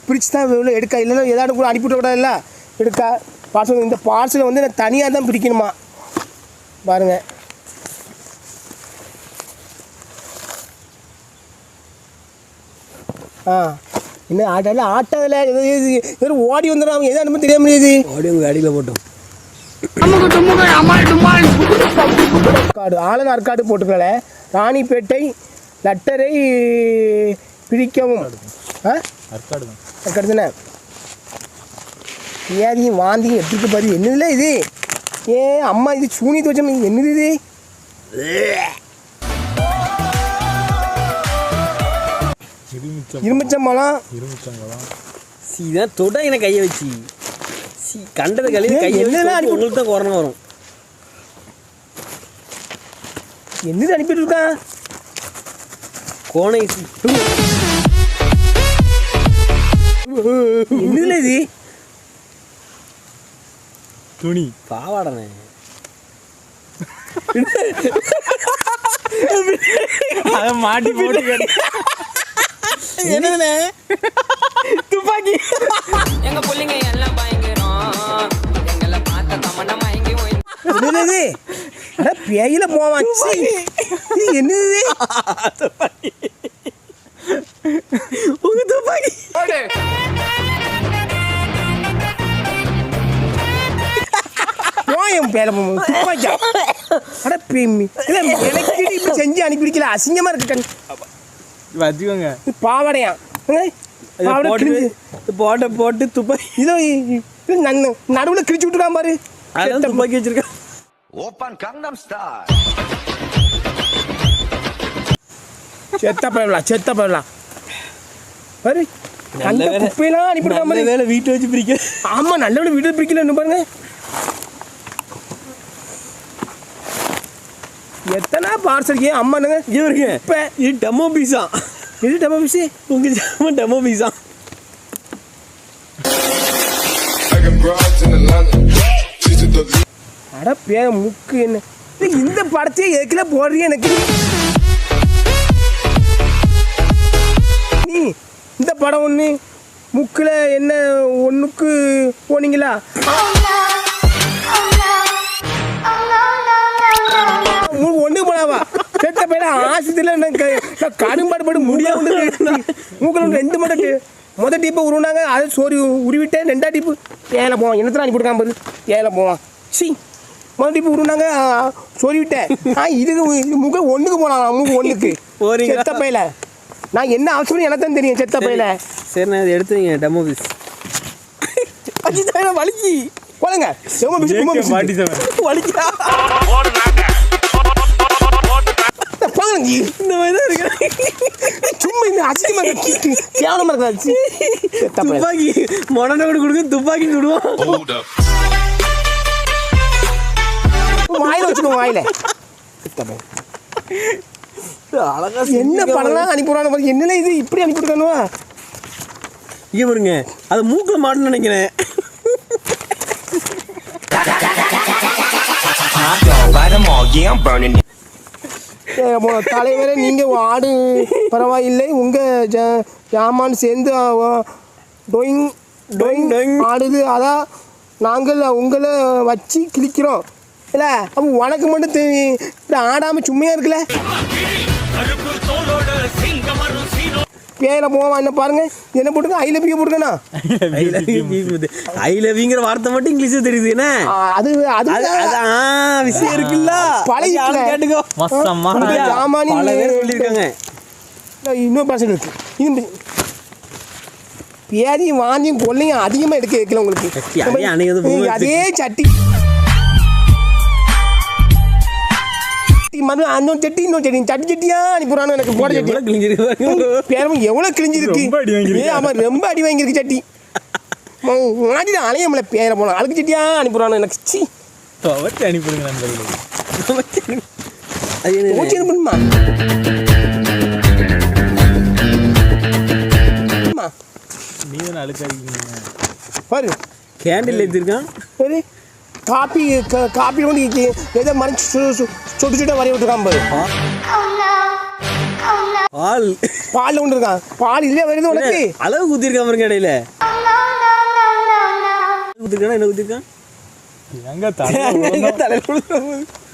பிரித்து தான் எடுக்க, இல்லைன்னா ஏதாவது கூட அனுப்பிவிட கூடாதுல்ல. எடுக்க பார்சல், இந்த பார்சலை வந்து நான் தனியாக தான் பிரிக்கணுமா பாருங்கள். இன்னும் ஆட்டதில் எதுவும் ஓடி வந்துடும். அவங்க எதாவது அனுப்பி தெரிய முடியாது. ஓடி உங்கள் அடியில் போட்டோம் கார்டு, ஆளுநர் ஆற்காடு போட்டுக்கல. ராணிப்பேட்டை லட்டரை பிரிக்கவும். ஆற்காடு தானே. ஏதையும் வாந்தியும் எப்படி பாரு. என்னதுல இது? அம்மா இது சூனியத்து வச்சோம். என்னது இது? இரும்புச்சம்பழம். இதான் தொட எனக்கு கையை வச்சு கண்டது கழிவு கையை உங்களுக்கு தான் கொரோனா வரும். என்னது அனுப்பிட்டு இருக்கான்? கோனை என்னதுல இது? துணி பாவாடனே. அதை மாட்டி போட்டு என்னதுண்ணே? துப்பாக்கி. எங்க பிள்ளைங்க எல்லாம் பயங்கரம், எங்களை பார்த்த தமண்டம் வாங்கி என்னது? பேயில போவாச்சு. என்னது? உங்க துப்பாக்கி. துப்பாக்கியா? எனக்கு செஞ்சு அனுப்பிடிக்கல. அசிங்கமா இருக்கு. வச்சுக்கோங்க. பாவாடையா போட்ட போட்டு துப்பாக்கி இதோ நடுவில் கிழிச்சு விட்டுருக்கான் பாரு. துப்பாக்கி வச்சிருக்கேன். செத்த போயிடலாம், செத்த போயிடலாம் பாரு. அந்த குப்பையெல்லாம் அனுப்பிடுறான் பாரு. வேலை வீட்டை வச்சு பிரிக்க. ஆமா, நல்ல வேலை வீட்டை பிரிக்கல. என்ன பாருங்க, எத்தனை பார்சல். அம்மானுங்க இவருங்க இப்போ இது டெமோ பீஸா. இது டெமோ பீஸு. உங்கள் டெமோ பீஸா. அட பேர முக்கு. என்ன இந்த படத்தையே எதுக்குல போடுறீங்க? எனக்கு நீ இந்த படம் ஒன்று முக்கில் என்ன ஒன்றுக்கு போனீங்களா? ஒன்று போனாவா? செத்த பேர ஆசத்தில் கடும்பாடுபாடு முடியாது. மூக்கில் 2 மட்டும் மொதல் டீப்பை உருவினாங்க. அதை சோறு உருவிட்டேன். 2ஆம் டீப்பு ஏழை போவான். என்னத்தான் அனுப்பி கொடுக்காம பாரு. ஏழை போவான். சி முதல் டீப்பு உருவினாங்க, சொருவிட்டேன். இதுக்கு மூக்க 1க்கு போனான். மூக்கு 1க்கு செத்த பையில. நான் என்ன அவசரம் எனக்கு தான் தெரியும். செத்த பையில. சரி, நான் இதை எடுத்துவீங்க. Demo piece வலிக்கி போலுங்க. வலிக்கா இந்த மாதிரி தான் இருக்கு. சும்மா இந்த அசிங்கமா கேவலமா இருக்காச்சு. துப்பாக்கி மொடனை கூட கொடுக்க துப்பாக்கி விடுவோம். வாயில வச்சுக்கோ. வாயில அழகா என்ன படம்லாம் அனுப்பிடுவாங்க. என்னல இது இப்படி அனுப்பிவிடுக்கானுவா? இங்கே பாருங்க, அது மூக்கில் மாட்டணும்னு நினைக்கிறேன். தலைவரே, நீங்கள் ஆடு பரவாயில்லை. உங்கள் ஜாமான் சேர்ந்து டொயிங் டொயிங் டொயிங் ஆடுது. அதான் நாங்கள் உங்களை வச்சு கிழிக்கிறோம். இல்லை அப்போ உனக்கு மட்டும் ஆடாமல் சும்மையாக இருக்குல்ல. பேரை போவான். என்ன பாருங்க, என்ன போட்டுங்க? I love you போட்டுக்கண்ணா. ஐ லவ்ங்கிற வார்த்தை மட்டும் இங்கிலீஷில் தெரியுது. என்ன அது விஷயம் இருக்குல்ல. பழைய கேட்டுக்கோ. ஜாமானி சொல்லியிருக்காங்க. இன்னொரு பர்சன் இருக்கு. பேரையும் வாந்தியும் கொள்ளையும் அதிகமாக எடுக்க வைக்கல உங்களுக்கு. அதே சட்டி மறு அந்த சட்டி இன்னொரு சட்டி சட்டி சட்டியா அனுப்பிடுறானு. எனக்கு போட சட்டி பேரும் எவ்வளோ கிழிஞ்சிருக்கு. ஆமாம், ரொம்ப அடி வாங்கியிருக்கு சட்டி. மாட்டிட்டு அலையமில்ல பேரை போனோம். அழுக்கு சட்டியா அனுப்பிடுறானு. எனக்கு சி அனுப்பிடுங்க. அனுப்பணுமா? நீதான் அழுக்காதீங்க பாரு. கேண்டில் எடுத்துருக்கான். சரி, காப்பி வந்து எதை மறைச்சு சுட்டு சுட்ட வரைய விட்டுருக்கான் பாரு. பால் பாலில் கொண்டு இருக்கான். பால் இல்லையா வருது உனக்கு? அளவு குத்திருக்கான் பாருங்க இடையில. குத்திருக்கானா என்ன குத்திருக்கான்? எங்க தலை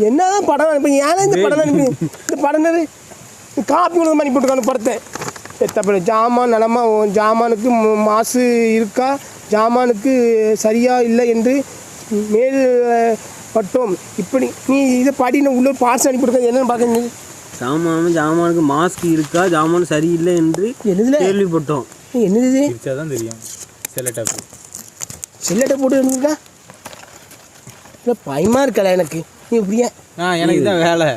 என்னதான் படம் அனுப்பி ஏன்னா இந்த படம் அனுப்பி இந்த படம் காப்பி கொடுத்த மாதிரி போட்டுருக்கானு படத்தை. எத்தப்பட ஜாமான் நலமா ஜாமானுக்கு மாசு இருக்கா, ஜாமானுக்கு சரியா இல்லை என்று மேல் பட்டோம். இப்படி நீ இதை பாடி உள்ள பாஸ் அனுப்பி கொடுக்க என்னன்னு பார்க்க. ஜாமானுக்கு மாஸ்க் இருக்கா, ஜாமான் சரியில்லை என்று என்னதுல கேள்விப்பட்டோம். என்னது தான் தெரியும். செல்லட்டை போட்டு இருந்துக்கா இல்லை பயமா இருக்கல எனக்கு. நீ இப்படியா? எனக்கு தான் வேலை.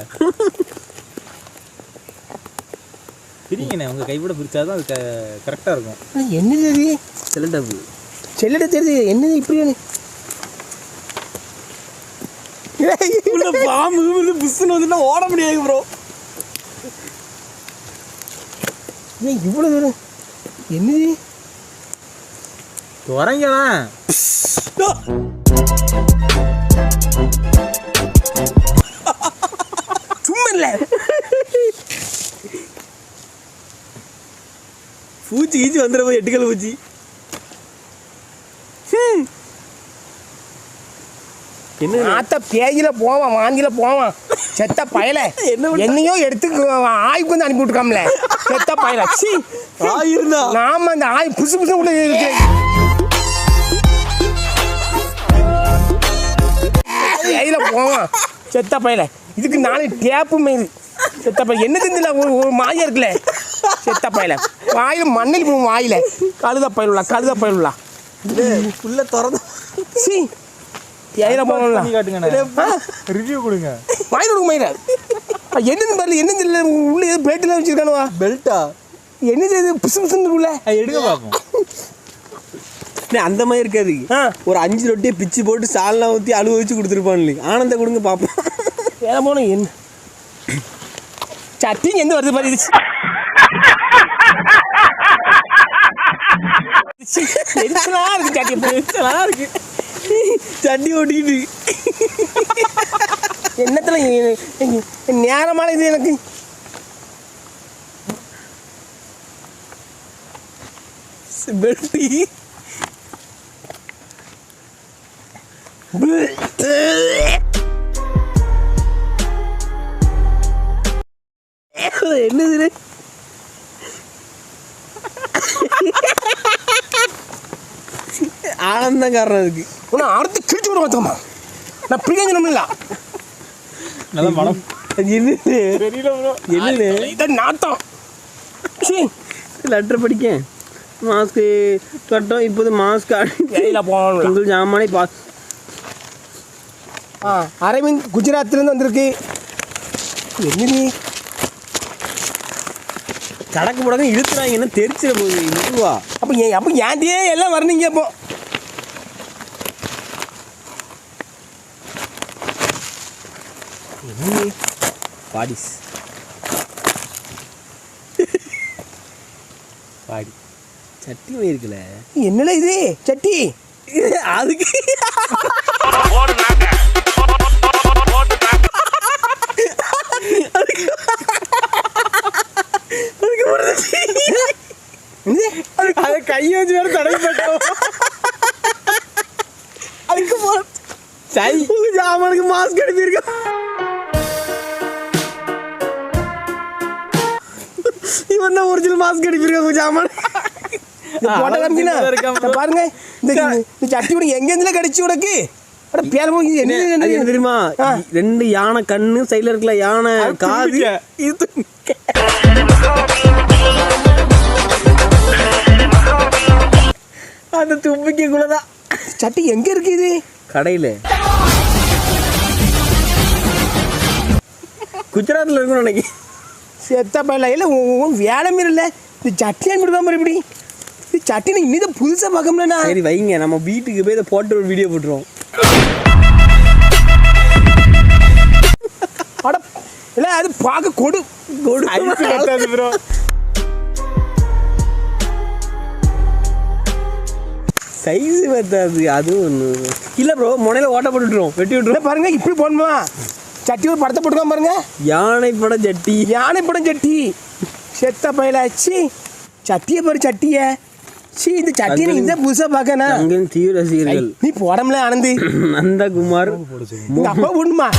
பிரிங்கண்ணே, உங்கள் கைப்பட பிரிச்சாதான் அது கரெக்டாக இருக்கும். என்னது அது? செல்லட்டாப்பு செல்லட்டை தெரியுது. என்னது இப்படி பாம்பு புஷ்ஷுன்னு வந்துட்டா ஓட முடியாது ப்ரோ. இவ்வளோ தூரம் என்னது? துறங்கண்ணா சும்மா இல்லை பூச்சி கீச்சி வந்துடுற போய் 8 கல் பூச்சி. என்ன ஆத்த பேயில போவான், வாந்தியில போவான் செத்த பயல. என்னையோ எடுத்து ஆய்வுக்கு வந்து அனுப்பி விட்டுருக்காமல செத்த பயல. இருந்தா நாம அந்த ஆய் புதுசு புதுசு உள்ள இருக்கு. பேயில போவான் செத்த பயல. இதுக்கு 4 டேப்பு மேது செத்த பையன். என்ன தெரிஞ்சல ஒரு மாயா இருக்குல்ல செத்த பயல. வாயில மண்ணில் போகும் வாயில. கழுத பயிலுள்ளா கழுத பயிலுள்ளா உள்ள திறந்து சி ஏயில போகலாம். ரிவ்யூ கொடுங்க. வாயில் கொடுக்க மயில. என்னது பாரு என்னது இல்லை உள்ள ஏதோ பிளேட்டில் வச்சிருக்கானுவா. பெல்ட்டா என்னது இது புசு புசுன்னு உள்ள எடுக்க பார்ப்போம். அந்த மாதிரி இருக்காது. ஒரு 5 ரொட்டியை பிச்சு போட்டு சால்லாம் ஊற்றி அழுவ வச்சு கொடுத்துருப்பான். ஆனந்த கொடுங்க பார்ப்போம். வேலை போன என்ன சட்டிங்க எந்த வருது பாரு. இது எரிச்சலா இருக்கு சட்டி. எரிச்சலா இருக்கு சட்டி ஓட்டிக்கிட்டு. என்னத்துல நேரமான இது எனக்கு. பெல்ட்டி என்னது? ஆனந்தம் காரணம் இருக்கு. உன்னை அடுத்து கிழிச்சு விட மாத்தோமா? நான் பிரிக்கணும்ல. நல்ல மனம். என்னது தெரியல ப்ரோ. என்னது இதான் நாட்டம். லெட்டர் படிக்க மாஸ்க்கு கட்டும். இப்போது மாஸ்க் வெளியில் போகணும். உங்கள் ஜாமானை பாஸ். அரவிந்த் குஜராத்லேருந்து வந்திருக்கு. என்னது கடக்கு முடக்க இழுத்துறாங்க. என்ன தெரிச்சிட போகுது மெதுவா. அப்போ ஏன்டியே எல்லாம் வரணுங்க. அப்போ பாடிஸ் பாடி சட்டி இருக்குல்ல. என்னடா இது சட்டி? அதுக்கு அதை கையை வச்சு வேற தடவை போட்டோம். அதுக்கு சை ஜாமானுக்கு மாஸ்க் அனுப்பியிருக்கோம். இவன் தான் ஒரிஜினல் மாஸ்க் அனுப்பியிருக்காங்க ஜாமான். பாருங்க இந்த சட்டி உனக்கு எங்கேருந்து கிடைச்சி உனக்கு? என்ன தெரியுமா? 2 யானை கண்ணு சைடுல இருக்கல, யானை காது. இது அந்த தும்பிக்கைக்குள்ளதான். சட்டி எங்க இருக்கு இது? கடையில குஜராத்ல இருக்கும் நினைக்கி. செத்த பயில இல்லை வேலை மீறி இல்லை. இது சட்டி அனுப்பிடுவாம இப்படி. இது சட்டி நான் இன்னும் புதுசாக பார்க்கணும்லண்ணா. சரி வைங்க, நம்ம வீட்டுக்கு போய் இதை போட்டு ஒரு வீடியோ போட்டுருவோம். அட இல்லை அது பார்க்க கொடு ப்ரோ. சைஸ் பத்தாது. அதுவும் ஒன்று இல்லை ப்ரோ. முனையில் ஓட்ட போட்டுட்டுருவோம், வெட்டி விட்டுருவோம். பாருங்க இப்படி போடணுமா? சட்டி ஒரு படத்தை போட்டுக்காம பாருங்க. யானை படம் சட்டி. யானை படம் சட்டி செத்த பயிலாச்சு சட்டியை பாரு சட்டியை இந்த சட்டியை நீ இந்த புதுசாக பார்க்கணும் அங்கே தீவிர ரசிகர்கள் நீ போடம்ல ஆனந்தி நந்தகுமார் அப்பா போடணுமா